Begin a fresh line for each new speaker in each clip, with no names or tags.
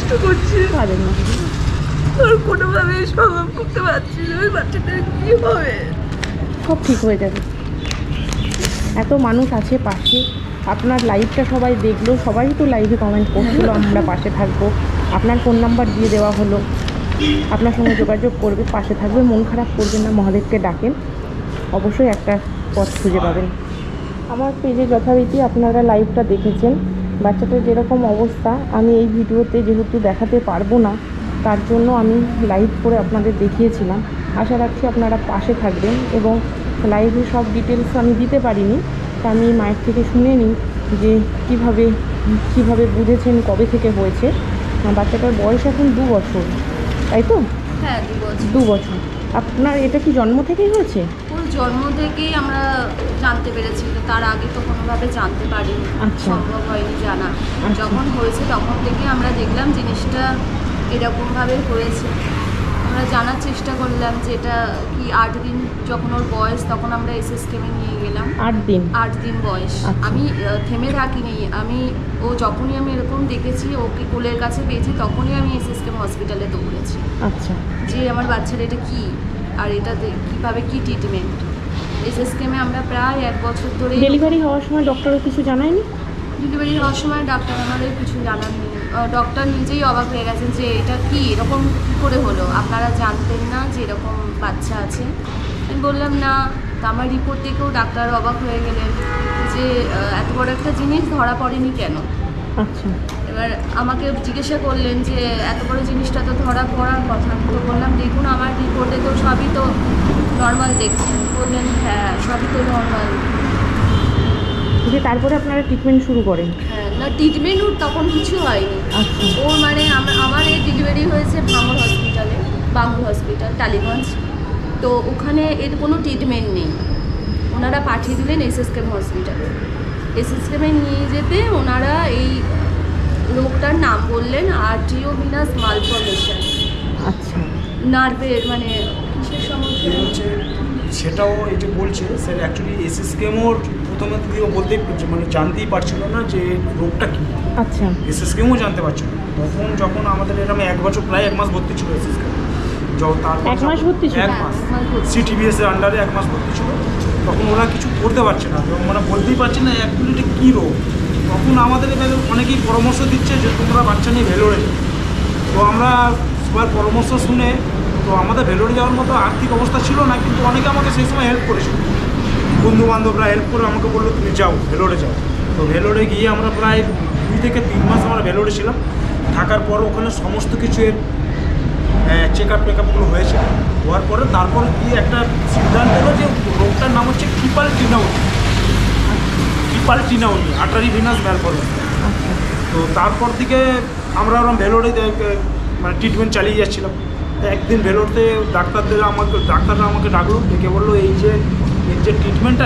কষ্ট করছে,
কাঁদেন না,
আর কোনোভাবে সম্ভব করতে পারছি না। ওই বাচ্চাটার কী হবে?
সব ঠিক হয়ে যাবে। এত মানুষ আছে পাশে, আপনার লাইভটা সবাই দেখলো, সবাই তো লাইভে কমেন্ট করছিল আমরা পাশে থাকবো, আপনার ফোন নাম্বার দিয়ে দেওয়া হলো, আপনার সঙ্গে যোগাযোগ করবে, পাশে থাকবে, মন খারাপ করবেন না, মহাদেবকে ডাকেন, অবশ্যই একটা পথ খুঁজে পাবেন। আমার পেজে যথারীতি আপনারা লাইভটা দেখেছেন। বাচ্চাটার যেরকম অবস্থা আমি এই ভিডিওতে যেহেতু দেখাতে পারবো না, তার জন্য আমি লাইভ করে আপনাদের দেখিয়েছিলাম। আশা রাখছি আপনারা পাশে থাকবেন এবং লাইভে সব ডিটেলস আমি দিতে পারিনি, তা আমি মায়ের থেকে শুনে নিই যে কীভাবে বুঝেছেন, কবে থেকে হয়েছে। বাচ্চাটার বয়স এখন 2 বছর, তাই তো?
হ্যাঁ,
2 বছর। আপনার এটা কি জন্ম থেকেই হয়েছে?
ওর জন্ম থেকেই আমরা জানতে পেরেছি, তার আগে তো কোনোভাবে জানতে পারিনি, সম্ভব হয়নি জানা। যখন হয়েছে তখন থেকে আমরা দেখলাম জিনিসটা এরকমভাবে হয়েছে। আমরা জানার চেষ্টা করলাম যে এটা কি 8 দিন যখন ওর বয়স, তখন আমরা এসএসকেমে নিয়ে গেলাম। 8 দিন বয়স। আমি থেমে থাকিনি, যখনই আমি এরকম দেখেছি, ওকে কোলের কাছে পেয়েছি, তখনই আমি এসএসকেম হসপিটালে দৌড়েছি।
আচ্ছা,
যে আমার বাচ্চার এটা কী, আর এটাতে কীভাবে কী ট্রিটমেন্ট। এসএসকেমে আমরা প্রায় 1 বছর ধরে।
ডেলিভারি হওয়ার সময় ডক্টরও কিছু জানায়নি?
ডেলিভারি হওয়ার সময় ডাক্তার আমাদের কিছু জানাননি। ডক্টর নিজেই অবাক হয়ে গেছেন যে এটা কি এরকম কী করে হলো, আপনারা জানতেন না যে এরকম বাচ্চা আছে? আমি বললাম না। তা আমার রিপোর্ট দেখেও ডাক্তার অবাক হয়ে গেলেন যে এত বড় একটা জিনিস ধরা পড়েনি কেন।
আচ্ছা,
এবার আমাকে জিজ্ঞাসা করলেন যে এত বড় জিনিসটা তো ধরা পড়ার কথা। তো বললাম দেখুন আমার রিপোর্টে তো সবই তো নর্মাল দেখছেন। বললেন হ্যাঁ, সবই তো নর্মাল।
যে তারপরে আপনারা ট্রিটমেন্ট শুরু করেন?
হ্যাঁ, না ট্রিটমেন্ট ওর তখন কিছু হয়নি। ওর মানে আমার এই ডেলিভারি হয়েছে ভাঙড় হসপিটালে, বাঙ্গুর হসপিটাল, টালিগঞ্জ। তো ওখানে এর কোনো ট্রিটমেন্ট নেই, ওনারা পাঠিয়ে দিলেন এসএসকেম হসপিটালে। এসএসকেমে নিয়ে যেতে ওনারা এই রোগটার নাম বললেন আর্টিওভিনাস মালফরমেশন।
আচ্ছা,
নার্ভের মানে কিসের সমস্যা
হচ্ছে সেটাও এই যে বলছে স্যার, অ্যাকচুয়ালি এসএসকেমও প্রথমে দিকেও বলতেই মানে জানতেই পারছিল না যে রোগটা কী।
আচ্ছা,
এসএসকেমও জানতে পারছিল না। যখন আমাদের এরকম 1 বছর প্রায় 1 মাস ভর্তি ছিল এসএসকেম, তারপর
1 মাস ভর্তি ছিল?
1 মাস সিটিবিএস এর আন্ডারে 1 মাস ভর্তি ছিল। তখন ওরা কিছু করতে পারছে না, মানে বলতেই পারছে না অ্যাকচুয়ালি এটা কী রোগ। তখন আমাদের এখানে অনেকেই পরামর্শ দিচ্ছে যে তোমরা বাচ্চা নিয়ে ভেলোরে যাও। তো আমরা সবার পরামর্শ শুনে, তো আমাদের ভেলোরে যাওয়ার মতো আর্থিক অবস্থা ছিল না, কিন্তু অনেকে আমাকে সেই সময় হেল্প করেছিল, বন্ধুবান্ধবরা হেল্প করে আমাকে বললো তুমি যাও, ভেলোরে যাও। তো ভেলোরে গিয়ে আমরা প্রায় 2 থেকে 3 মাস আমরা ভেলোরে ছিলাম। থাকার পর ওখানে সমস্ত কিছু এর চেক আপ টেকআপগুলো হয়েছে। হওয়ার পরে তারপর গিয়ে একটা সিদ্ধান্ত হলো যে রোগটার নাম হচ্ছে কিপাল টিনাউনি, আর্টারি ভিনাস ম্যালফরমেশন। তো তারপর থেকে আমরা ওরকম ভেলোরে মানে ট্রিটমেন্ট চালিয়ে যাচ্ছিলাম। একদিন ভেলোরতে ডাক্তাররা আমাকে ডাকলো, ডেকে বললো এই যে ট্রিটমেন্টটা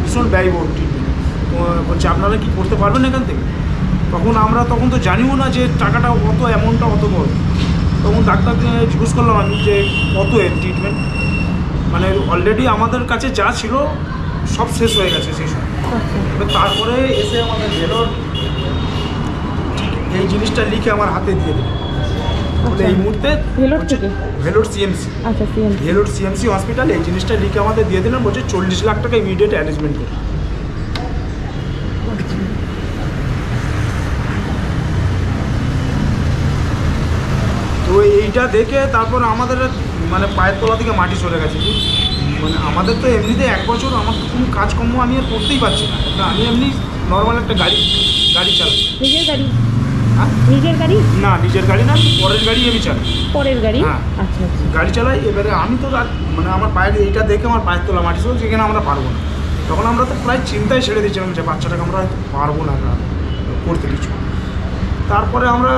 ভীষণ ব্যয়বহুল ট্রিটমেন্ট, বলছে আপনারা কি করতে পারবেন এখান থেকে? আমরা তো জানিও না যে টাকাটা অত, অ্যামাউন্টটা অত বড়। তখন ডাক্তারকে জিজ্ঞেস করলাম আমি যে কত এর ট্রিটমেন্ট, মানে অলরেডি আমাদের কাছে যা ছিল সব শেষ হয়ে গেছে সেই সময়। তারপরে এসে আমাদের ভেলোর এই জিনিসটা লিখে আমার হাতে দিয়ে দিল। এই মুহূর্তে ভেলোর সিএমসি,
আচ্ছা,
ভেলোর সিএমসি হসপিটাল এই জিনিসটা লিখে আমাদের দিয়ে দিলেন, বলছে 40 লাখ টাকা ইমিডিয়েট অ্যারেঞ্জমেন্ট করে। তো এইটা দেখে তারপর আমাদের মানে পায়ের তলা থেকে মাটি সরে গেছে। মানে আমাদের তো এমনিতে 1 বছর আমার তো কোনো কাজকর্ম আমি আর করতেই পারছি না। আমি এমনি নর্মাল একটা গাড়ি চালাই।
নিজের গাড়ি? নিজের গাড়ি
না, নিজের গাড়ি না, পরের গাড়ি আমি চালাই।
পরের গাড়ি?
হ্যাঁ,
আচ্ছা,
গাড়ি চালাই। এবারে আমি তো মানে আমার পায়ের এইটা দেখে আমার পায়ের তোলা মাটি ছিল, যেখানে আমরা পারবো না। তখন আমরা তো প্রায় চিন্তায় ছেড়ে দিয়েছিলাম যে বাচ্চাটাকে আমরা পারবো না করতে কিছু। তারপরে আমরা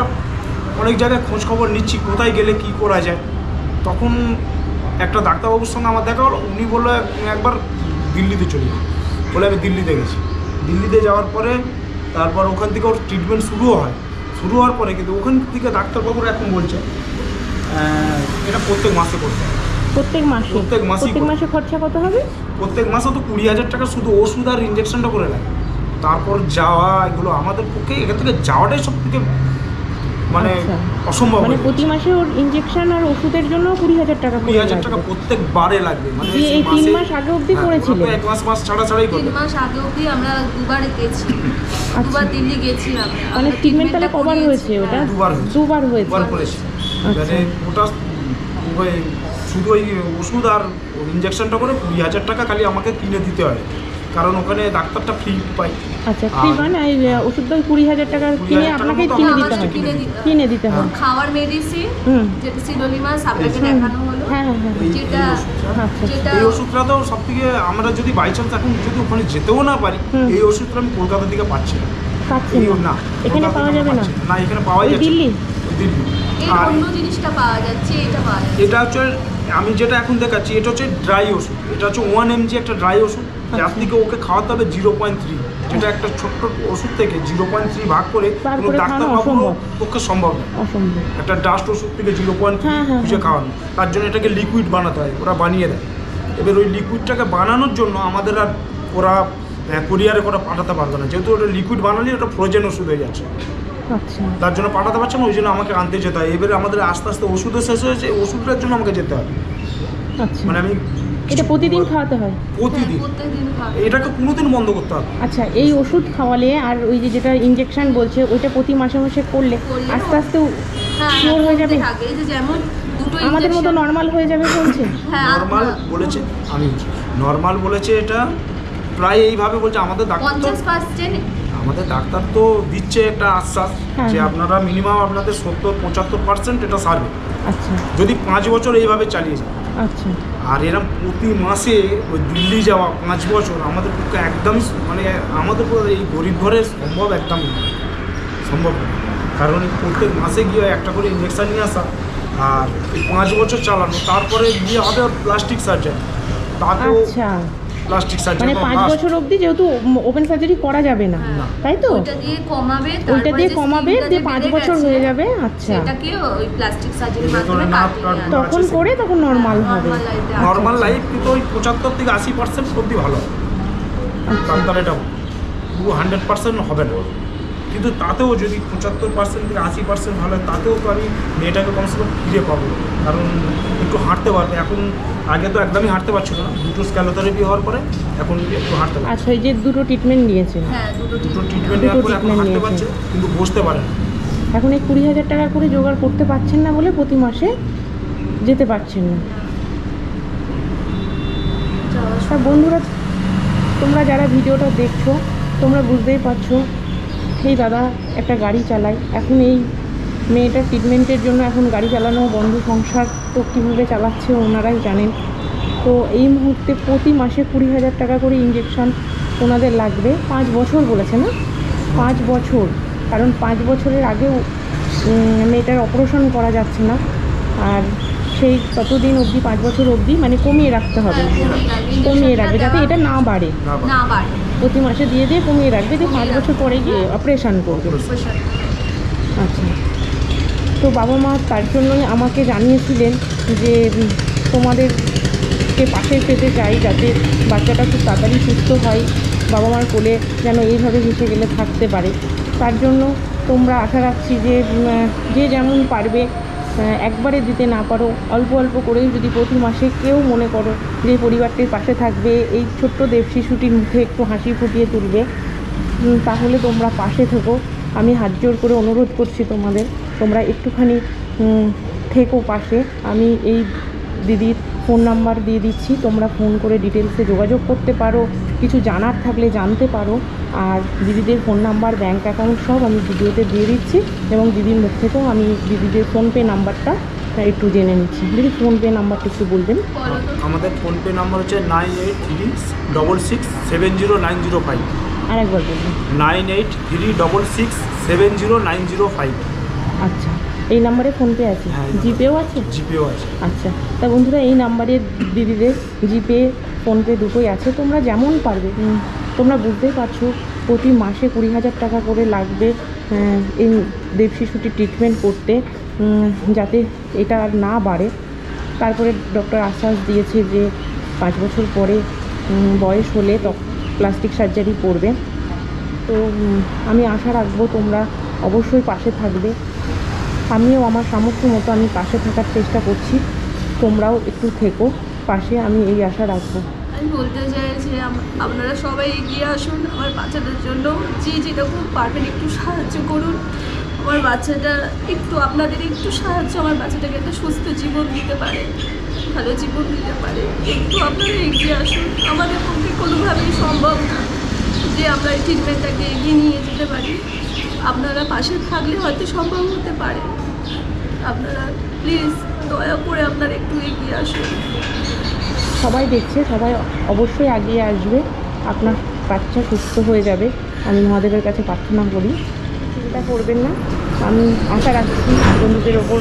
অনেক জায়গায় খোঁজ খবর নিচ্ছি কোথায় গেলে কি করা যায়। তখন একটা ডাক্তারবাবুর সঙ্গে আমার দেখা হলো, উনি বললো একবার দিল্লিতে চলে যাই। বলে আমি দিল্লিতে গেছি। দিল্লিতে যাওয়ার পরে তারপর ওখান থেকে ওর ট্রিটমেন্ট শুরু হওয়ার পরে কিন্তু ওখান থেকে ডাক্তারবাবুরা এখন বলছে এটা প্রত্যেক মাসে করতে হবে।
প্রত্যেক মাসে খরচা কত হবে?
প্রত্যেক মাসে তো 20,000 টাকা শুধু ওষুধ আর ইঞ্জেকশনটা করে লাগে। তারপর যাওয়া, এগুলো আমাদের পক্ষে এখান থেকে যাওয়াটাই সব থেকে মানে
আচ্ছা।
অসম্ভব
মানে প্রতি মাসে ওর ইঞ্জেকশন আর ওষুধের জন্য 20,000 টাকা করে
20,000 টাকা
লাগবে।
প্রত্যেকবারে লাগবে। মানে
দিয়ে এই 3 মাস আগে অবধি
হ্যাঁ,
করেছিল?
ওরা তো 1 মাস ছাড়া ছাড়াই
3
করবে।
মাস আগে অবধি আমরা দুবার গেছি,
আচ্ছা।
দুবার দিল্লি গেছিলাম।
মানে ট্রিটমেন্ট তাহলে কবার হয়েছে ওটা?
হ্যাঁ।
দুবার হয়েছে।
দুবার করেছি।
আচ্ছা।
মানে ওটা ওই শুধু ওই ওষুধ আর ইঞ্জেকশনটা করে 20,000 টাকা খালি আমাকে কিনে দিতে হয়, কারণ ওখানে ডাক্তারটা ফ্রি পাই।
আচ্ছা, ফ্রি মানে এই ওষুধটা 20,000 টাকা কিনে
20,000
আপনাকেই
টাকা
কিনে
মতো
দিতে
আমাকে
হয়?
কিনে দিতে হয়।
কিনে দিতে হয়।
খাওয়ার মেডিসিন
হুম।
যেটা সিলোলিমাস আপনাকে
হুম।
দেখানো হলো,
হ্যাঁ হ্যাঁ হ্যাঁ।
এই-
যেটা
এই ওষুধটা-
আচ্ছা।
যেটা
এই ওষুধটা তো সব থেকে আমরা যদি বাই চান্স এখন যদি ওখানে যেতেও না পারি,
হুম।
এই ওষুধটা আমি কলকাতা থেকে পাচ্ছি না।
পাচ্ছেন
এই
না?
না,
এখানে
কলকাতা
পাওয়া
থেকে
যাবে না?
পাচ্ছি না, এখানে পাওয়াই
ওই
যাচ্ছে না।
দিল্লি?
ওই দিল্লি।
এর
আর
অন্য জিনিসটা পাওয়া যাচ্ছে, এটা পাওয়া যাচ্ছে।
এটা হচ্ছে আমি যেটা এখন দেখাচ্ছি, এটা হচ্ছে ড্রাই ওষুধ। এটা হচ্ছে 1 mg একটা ড্রাই ওষুধ, যার থেকে ওকে খাওয়াতে হবে 0.3। যেটা একটা ছোট্ট ওষুধ থেকে 0.3 ভাগ করে
বার
কোনো
করে
ডাক্তার
খাওয়ানো
বাবুরও
অসম্ভব।
পক্ষে সম্ভব না।
অসম্ভব।
একটা ডাস্ট ওষুধ থেকে 0.3
হ্যাঁ, হ্যাঁ,
খুঁজে
হ্যাঁ।
খাওয়ানো, তার জন্য এটাকে লিকুইড বানাতে হয়, ওরা বানিয়ে দেয়। এবার ওই লিকুইডটাকে বানানোর জন্য আমাদের আর ওরা কুরিয়ারে করে পাঠাতে পারবে না, যেহেতু ওটা লিকুইড বানালে ওটা ফ্রোজেন ওষুধ হয়ে যাচ্ছে,
আচ্ছা।
তার জন্য পাঠাতে পারছে না। ওই জন্য আমাকে আনতে যেতে হয়। এবারে আমাদের আস্তে আস্তে ওষুধও শেষ হয়েছে, ওষুধটার জন্য আমাকে যেতে হয়।
আচ্ছা।
মানে আমি
এটা প্রতিদিন খাওয়াতে হয়?
প্রতিদিন
প্রত্যেকদিন খাওয়া।
এটাকে কোনোদিন বন্ধ করতে হবে।
আচ্ছা, এই ওষুধ খাওয়ালে আর ওই যে যেটা ইঞ্জেকশন বলছে ওইটা প্রতি মাসে মাসে করলে
করলে
আস্তে আস্তে
হ্যাঁ,
শিওর হয়ে যাবে?
থাকে যে যেমন দুটো
আমাদের মতো
injection-
নর্মাল হয়ে যাবে বলছে?
হ্যাঁ,
নর্মাল বলেছে, আমি নর্মাল বলেছে, এটা প্রায় এইভাবে বলছে। আমাদের ডাক্তার তো
50%
আমাদের ডাক্তার তো দিচ্ছে একটা আশ্বাস
হ্যাঁ,
যে
হ্যাঁ।
আপনারা মিনিমাম আপনাদের 70-75% এটা সারবে,
আচ্ছা
যদি 5 বছর এইভাবে চালিয়ে যায়।
আচ্ছা।
আর এরম প্রতি মাসে ওই দিল্লি যাওয়া 5 বছর আমাদের পক্ষে একদম মানে আমাদের পুরো এই গরিব ঘরে সম্ভব একদম সম্ভব না। কারণ প্রত্যেক মাসে গিয়ে একটা করে ইঞ্জেকশন নিয়ে আসা আর এই 5 বছর চালানো, তারপরে গিয়ে হবে ওর প্লাস্টিক সার্জারি। তাতেও
আচ্ছা,
প্লাস্টিক সার্জারি
মানে 5 বছর অবধি যেহেতু ওপেন সার্জারি করা যাবে না,
হ্যাঁ।
তাই তো?
ওইটা দিয়ে কমাবে,
ওইটা
তারপরে
দিয়ে
যে
কমাবে,
skinটা
দিয়ে
যে
5
বেড়ে
বছর
গেছে,
হয়ে যাবে। আচ্ছা,
সেটাকে ওই প্লাস্টিক সার্জারির
এবার
মাধ্যমে
ধরে নাক
কাটিয়ে
টাক
আনবে।
তখন করে তখন নর্মাল হবে।
Normal life এ
নর্মাল
আসবে।
লাইফ কিন্তু ওই 75-80% অবধি ভালো হবে।
আচ্ছা।
ডাক্তার এটা 100% হবে না, কিন্তু তাতেও যদি 75% থেকে 80% ভালো হয়, তাতেও তো আমি মেয়েটাকে কমসে কম ফিরে পাবো। কারণ একটু হাঁটতে পারবে। এখন আগে তো একদমই হাঁটতে পারছিল না, দুটো স্ক্যালোথেরাপি হওয়ার পরে এখন একটু হাঁটতে পারছে।
আচ্ছা, এই যে দুটো ট্রিটমেন্ট নিয়েছে,
হ্যাঁ, দুটো
দুটো
treatment।
ট্রিটমেন্ট নেওয়ার পরে এখন
treatment
হাঁটতে
নিয়েছে।
পারছে, কিন্তু বসতে পারে না।
এখন এই 20,000 টাকা করে জোগাড় করতে পারছেন না বলে প্রতি মাসে যেতে পারছেন না। তা বন্ধুরা, তোমরা যারা ভিডিওটা দেখছো তোমরা বুঝতেই পারছো, এই দাদা একটা গাড়ি চালায়। এখন এই মেয়েটার ট্রিটমেন্টের জন্য এখন গাড়ি চালানো বন্ধ, সংসার তো কীভাবে চালাচ্ছে ওনারাই জানেন। তো এই মুহূর্তে প্রতি মাসে 20,000 টাকা করে ইঞ্জেকশন ওনাদের লাগবে। 5 বছর বলেছে না? 5 বছর, কারণ 5 বছরের আগেও মেয়েটার অপারেশন করা যাচ্ছে না। আর সেই ততদিন অবধি 5 বছর অবধি মানে কমিয়ে রাখতে হবে,
হ্যাঁ,
কমিয়ে রাখবে যাতে এটা না বাড়ে।
না
না বাড়ে।
প্রতি মাসে দিয়ে দিয়ে কমিয়ে রাখবে, যে 5 বছর পরে গিয়ে অপারেশন করবে।
Operation।
আচ্ছা, তো বাবা মা তার জন্যই আমাকে জানিয়েছিলেন যে তোমাদেরকে পাশে পেতে চাই, যাতে বাচ্চাটা খুব তাড়াতাড়ি সুস্থ হয়, বাবা মার কোলে যেন এইভাবে হেসে গেলে থাকতে পারে। তার জন্য তোমরা আশা রাখছি যে যে যেমন পারবে, একবারে দিতে না পারো, অল্প অল্প করেই যদি প্রতি মাসে কেউ মনে করো যে পরিবারটির পাশে থাকবে, এই ছোট্ট দেব শিশুটির মুখে একটু হাসি ফুটিয়ে তুলবে, তাহলে তোমরা পাশে থেকো। আমি হাত জোর করে অনুরোধ করছি তোমাদের, তোমরা একটুখানি থেকো পাশে। আমি এই দিদির ফোন নাম্বার দিয়ে দিচ্ছি, তোমরা ফোন করে ডিটেলসে যোগাযোগ করতে পারো, কিছু জানার থাকলে জানতে পারো। আর দিদিদের ফোন নাম্বার, ব্যাঙ্ক অ্যাকাউন্ট সব আমি ভিডিওতে দিয়ে দিচ্ছি, এবং দিদির মুখ থেকেও আমি দিদিদের ফোনপে নাম্বারটা একটু জেনে নিচ্ছি। দিদি ফোনপে নাম্বারটা একটু বলবেন?
বলো তো।
আমাদের ফোনপে নাম্বার হচ্ছে 9836670905।
আর একবার বলবেন।
9836670905।
আচ্ছা, এই নাম্বারে ফোনপে আছে?
হ্যাঁ,
জিপেও আছে?
জিপেও আছে।
আচ্ছা, তা বন্ধুরা, এই নাম্বারে দিদিদের জিপে ফোনপে দুটোই আছে, তোমরা যেমন পারবে। তোমরা বুঝতেই পারছো প্রতি মাসে 20,000 টাকা করে লাগবে এই দেব শিশুটির ট্রিটমেন্ট করতে, যাতে এটা আর না বাড়ে। তারপরে ডক্টর আশ্বাস দিয়েছে যে 5 বছর পরে বয়স হলে প্লাস্টিক সার্জারি করবে। তো আমি আশা রাখবো তোমরা অবশ্যই পাশে থাকবে। আমিও আমার সামর্থ্য মতো আমি পাশে থাকার চেষ্টা করছি, তোমরাও একটু থেকো পাশে, আমি এই আশা রাখবো।
আমি বলতে চাই যে আপনারা সবাই এগিয়ে আসুন আমার বাচ্চাটার জন্য, যে যেরকম পারবেন একটু সাহায্য করুন। আমার বাচ্চাটা একটু, আপনাদের একটু সাহায্য আমার বাচ্চাটাকে একটা সুস্থ জীবন দিতে পারে, ভালো জীবন দিতে পারে। একটু আপনারা এগিয়ে আসুন, আমাদের পক্ষে কোনোভাবেই সম্ভব না যে আমরা এই ট্রিটমেন্টটাকে এগিয়ে নিয়ে যেতে পারি। আপনারা পাশে থাকলে হয়তো সম্ভব হতে পারে। আপনারা প্লিজ দয়া করে আপনারা একটু এগিয়ে আসুন।
সবাই দেখছে, সবাই অবশ্যই এগিয়ে আসবে, আপনার বাচ্চা সুস্থ হয়ে যাবে, আমি মহাদেবের কাছে প্রার্থনা করি। চিন্তা করবেন না, আমি আশা রাখছি বন্ধুদের ওপর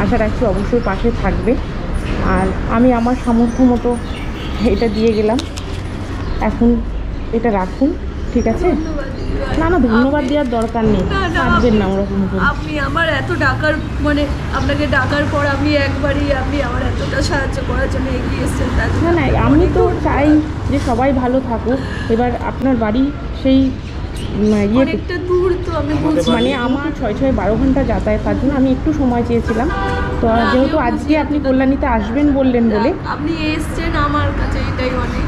আশা রাখছি অবশ্যই পাশে থাকবে। আর আমি আমার সামর্থ্য মতো এটা দিয়ে গেলাম, এখন এটা রাখুন, ঠিক আছে?
ধন্যবাদ দিদিভাই।
না না, ধন্যবাদ দেওয়ার দরকার নেই,
না, না,
কাঁদবেন না ওরকম করে।
আপনি আমার এত ডাকার মানে আপনাকে ডাকার পর আপনি একবারই আপনি আমার এতটা সাহায্য করার জন্য এগিয়ে এসেছেন, তার জন্য
না না, আমি তো চাই যে সবাই ভালো থাকুক। এবার আপনার বাড়ি সেই ইয়েতে,
অনেকটা দূর, তো আমি বলছি
মানে আমার 6-12 ঘন্টা যাতায়াত, তার জন্য আমি একটু সময় চেয়েছিলাম। তো যেহেতু আজকে আপনি কল্যাণীতে আসবেন বললেন বলে,
আপনি এসছেন আমার কাছে, এটাই অনেক।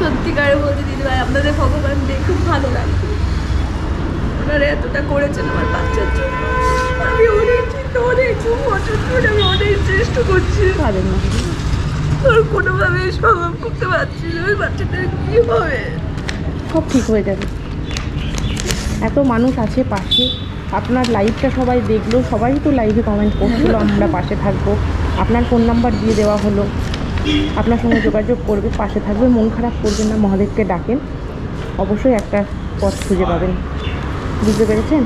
সত্যিকারে বলতে দিদিভাই, আপনাদের ভগবান দেখুন ভালো লাগবে, ওনারা এতটা করেছেন আমার বাচ্চার জন্য। আমি অনেক চিন্তা, অনেক বছর ধরে আমি অনেক চেষ্টা করছি,
পারেন না।
ওর কোনোভাবে সম্ভব করতে পারছি না। ওই বাচ্চাটার কী হবে?
সব ঠিক হয়ে যাবে, এত মানুষ আছে পাশে, আপনার লাইভটা সবাই দেখলো, সবাই তো লাইভে কমেন্ট করছিল আমরা পাশে থাকবো, আপনার ফোন নাম্বার দিয়ে দেওয়া হলো, আপনার সঙ্গে যোগাযোগ করবে, পাশে থাকবে, মন খারাপ করবেন না, মহাদেবকে ডাকেন, অবশ্যই একটা পথ খুঁজে পাবেন, বুঝতে পেরেছেন?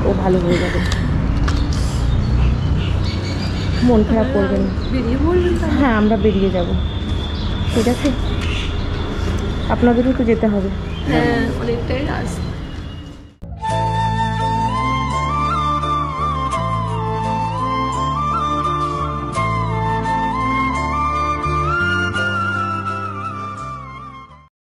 ও ভালো হয়ে যাবে, মন খারাপ করবেন না।
বেরিয়ে বলবেন তাহলে?
হ্যাঁ, আমরা বেরিয়ে যাব, ঠিক আছে? আপনাদেরও তো যেতে হবে।
হ্যাঁ, অনেকটাই রাস্তা।